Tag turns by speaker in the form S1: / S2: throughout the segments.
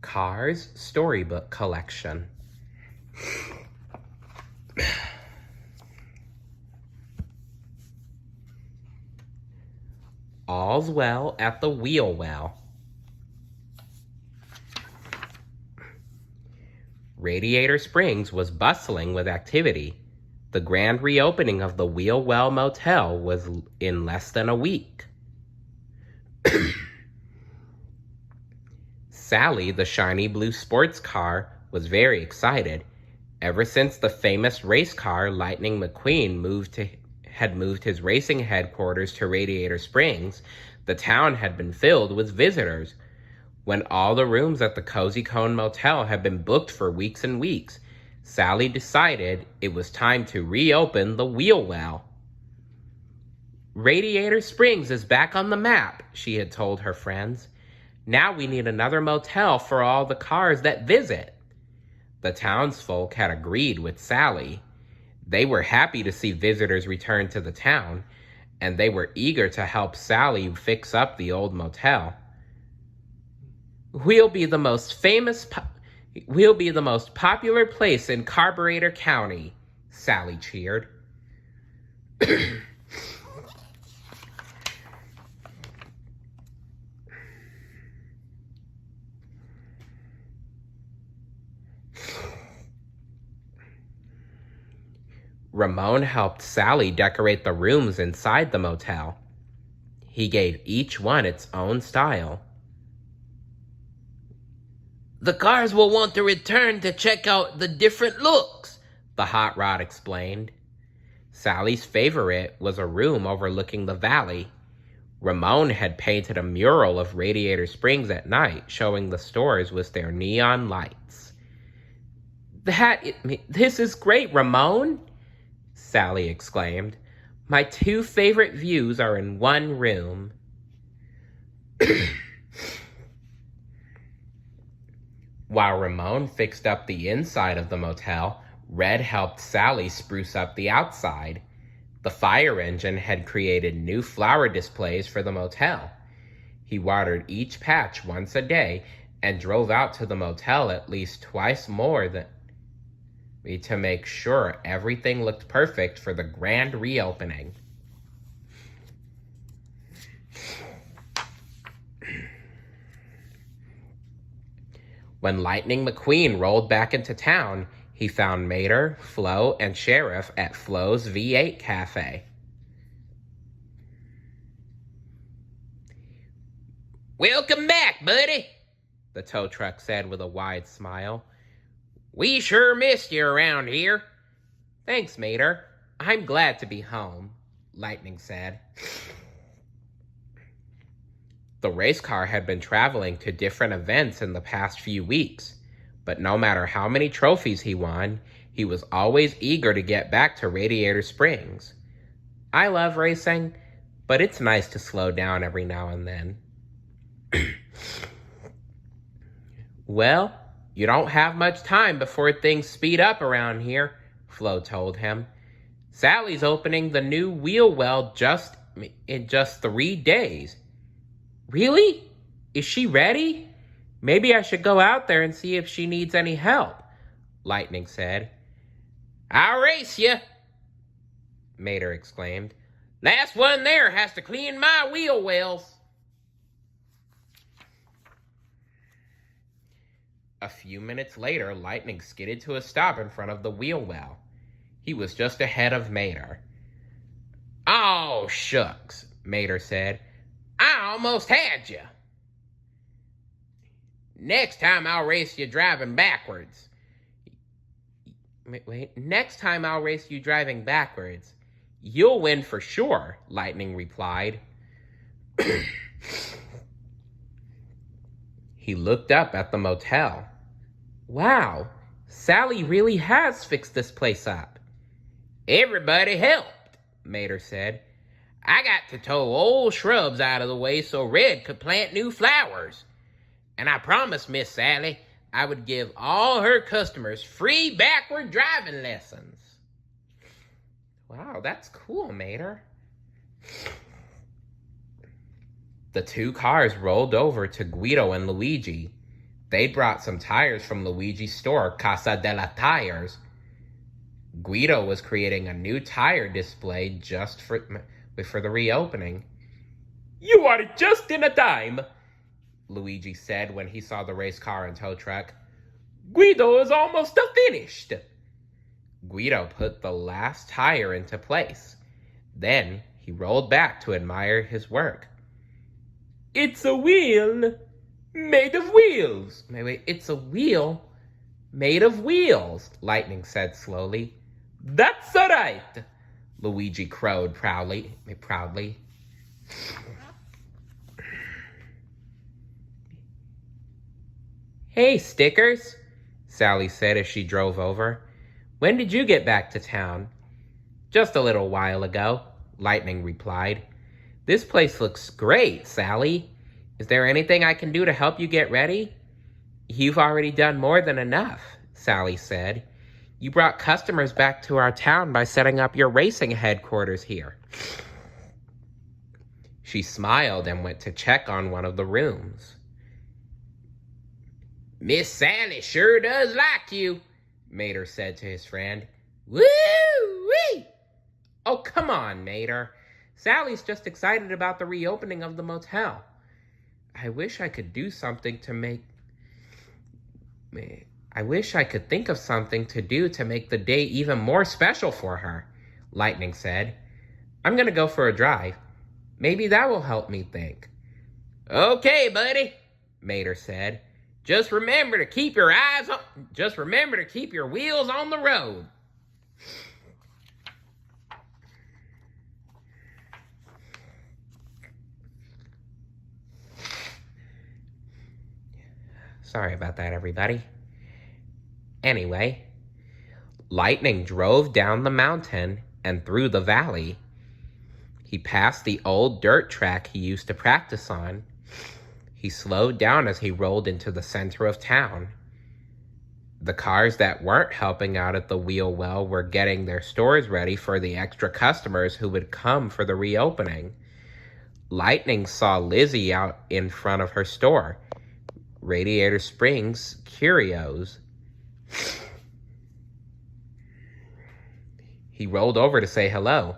S1: Cars Storybook Collection. All's well at the Wheel Well. Radiator Springs was bustling with activity. The grand reopening of the Wheel Well Motel was in less than a week. Sally, the shiny blue sports car, was very excited. Ever since the famous race car Lightning McQueen had moved his racing headquarters to Radiator Springs, the town had been filled with visitors. When all the rooms at the Cozy Cone Motel had been booked for weeks and weeks, Sally decided it was time to reopen the Wheel Well. Radiator Springs is back on the map, she had told her friends. Now we need another motel for all the cars that visit. The townsfolk had agreed with Sally. They were happy to see visitors return to the town, and they were eager to help Sally fix up the old motel. We'll be the most popular place in Carburetor County, Sally cheered. Ramon helped Sally decorate the rooms inside the motel. He gave each one its own style. The cars will want to return to check out the different looks, the hot rod explained. Sally's favorite was a room overlooking the valley. Ramon had painted a mural of Radiator Springs at night, showing the stores with their neon lights. This is great, Ramon, Sally exclaimed. My two favorite views are in one room. While Ramon fixed up the inside of the motel, Red helped Sally spruce up the outside. The fire engine had created new flower displays for the motel. He watered each patch once a day and drove out to the motel at least twice more to make sure everything looked perfect for the grand reopening. When Lightning McQueen rolled back into town, he found Mater, Flo, and Sheriff at Flo's V8 Cafe. Welcome back, buddy, the tow truck said with a wide smile. We sure missed you around here. Thanks, Mater. I'm glad to be home, Lightning said. The race car had been traveling to different events in the past few weeks, but no matter how many trophies he won, he was always eager to get back to Radiator Springs. I love racing, but it's nice to slow down every now and then. Well, you don't have much time before things speed up around here, Flo told him. Sally's opening the new Wheel Well in just 3 days. Really? Is she ready? Maybe I should go out there and see if she needs any help, Lightning said. I'll race you, Mater exclaimed. Last one there has to clean my wheel wells. A few minutes later, Lightning skidded to a stop in front of the wheel well. He was just ahead of Mater. Oh, shucks, Mater said. I almost had you. Next time I'll race you driving backwards. Next time I'll race you driving backwards. You'll win for sure, Lightning replied. He looked up at the motel. Wow, Sally really has fixed this place up. Everybody helped, Mater said. I got to tow old shrubs out of the way so Red could plant new flowers. And I promised Miss Sally I would give all her customers free backward driving lessons. Wow, that's cool, Mater. The two cars rolled over to Guido and Luigi. They'd brought some tires from Luigi's store, Casa de la Tires. Guido was creating a new tire display just for the reopening. "You are just in a time," Luigi said when he saw the race car and tow truck. "Guido is almost finished." Guido put the last tire into place. Then he rolled back to admire his work. "It's a wheel made of wheels." Wait, it's a wheel made of wheels, Lightning said slowly. "That's all right," Luigi crowed proudly. "Hey, Stickers," Sally said as she drove over. "When did you get back to town?" "Just a little while ago," Lightning replied. "This place looks great, Sally. Is there anything I can do to help you get ready?" "You've already done more than enough," Sally said. "You brought customers back to our town by setting up your racing headquarters here." She smiled and went to check on one of the rooms. "Miss Sally sure does like you," Mater said to his friend. "Woo-wee!" "Oh, come on, Mater. Sally's just excited about the reopening of the motel. I wish I could do something to make... I wish I could think of something to do to make the day even more special for her," Lightning said. "I'm going to go for a drive. Maybe that will help me think." "Okay, buddy," Mater said. Just remember to keep your wheels on the road." Sorry about that, everybody. Anyway, Lightning drove down the mountain and through the valley. He passed the old dirt track he used to practice on. He slowed down as he rolled into the center of town. The cars that weren't helping out at the Wheel Well were getting their stores ready for the extra customers who would come for the reopening. Lightning saw Lizzie out in front of her store, Radiator Springs Curios. He rolled over to say hello.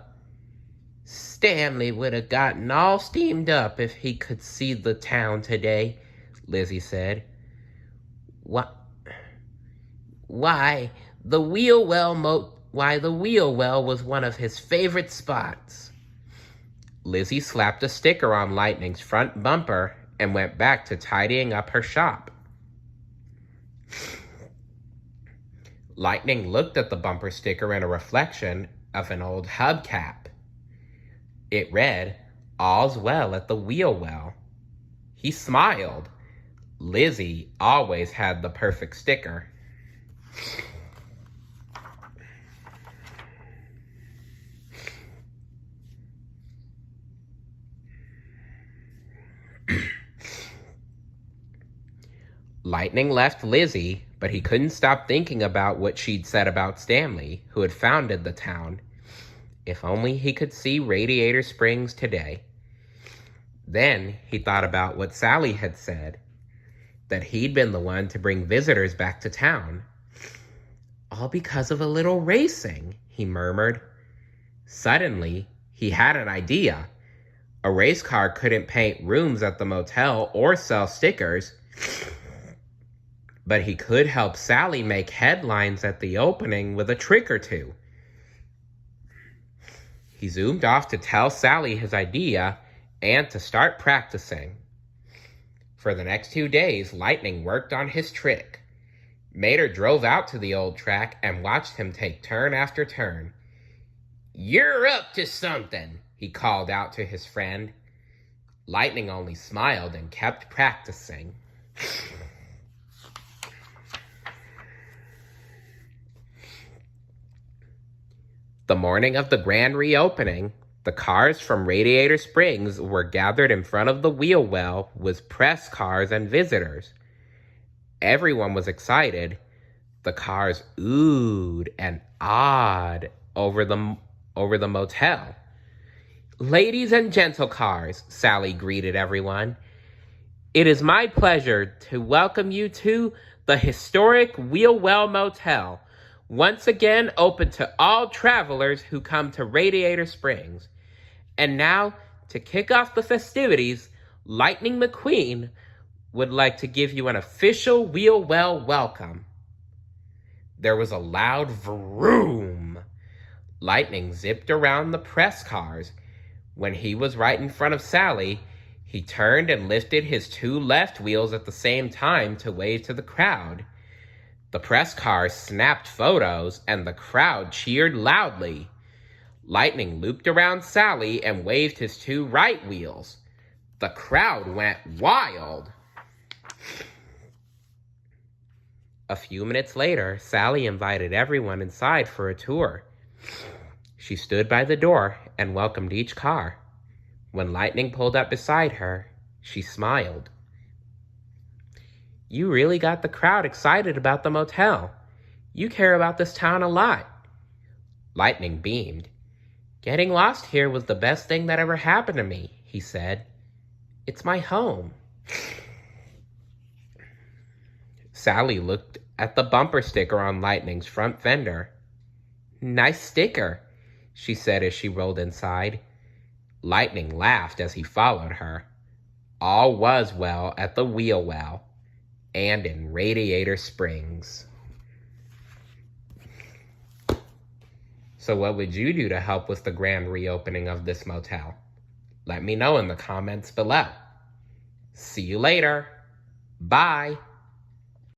S1: "Stanley would have gotten all steamed up if he could see the town today," Lizzie said. Why, the Wheel Well was one of his favorite spots." Lizzie slapped a sticker on Lightning's front bumper and went back to tidying up her shop. Lightning looked at the bumper sticker in a reflection of an old hubcap. It read, "All's well at the Wheel Well." He smiled. Lizzie always had the perfect sticker. Lightning left Lizzie, but he couldn't stop thinking about what she'd said about Stanley, who had founded the town. If only he could see Radiator Springs today. Then he thought about what Sally had said, that he'd been the one to bring visitors back to town. "All because of a little racing," he murmured. Suddenly, he had an idea. A race car couldn't paint rooms at the motel or sell stickers, but he could help Sally make headlines at the opening with a trick or two. He zoomed off to tell Sally his idea and to start practicing. For the next 2 days, Lightning worked on his trick. Mater drove out to the old track and watched him take turn after turn. "You're up to something," he called out to his friend. Lightning only smiled and kept practicing. The morning of the grand reopening, the cars from Radiator Springs were gathered in front of the Wheel Well with press cars and visitors. Everyone was excited. The cars oohed and awed over the motel. "Ladies and gentle cars," Sally greeted everyone. It is my pleasure to welcome you to the historic Wheel Well Motel, once again open to all travelers who come to Radiator Springs. And now, to kick off the festivities, Lightning McQueen would like to give you an official Wheel Well welcome. There was a loud vroom. Lightning zipped around the press cars. When he was right in front of Sally, he turned and lifted his two left wheels at the same time to wave to the crowd. The press cars snapped photos, and the crowd cheered loudly. Lightning looped around Sally and waved his two right wheels. The crowd went wild. A few minutes later, Sally invited everyone inside for a tour. She stood by the door and welcomed each car. When Lightning pulled up beside her, she smiled. You really got the crowd excited about the motel. You care about this town a lot. Lightning beamed. Getting lost here was the best thing that ever happened to me, he said. It's my home. Sally looked at the bumper sticker on Lightning's front fender. Nice sticker, she said as she rolled inside. Lightning laughed as he followed her. All was well at the Wheel Well and in Radiator Springs. So what would you do to help with the grand reopening of this motel? Let me know in the comments below. See you later. Bye.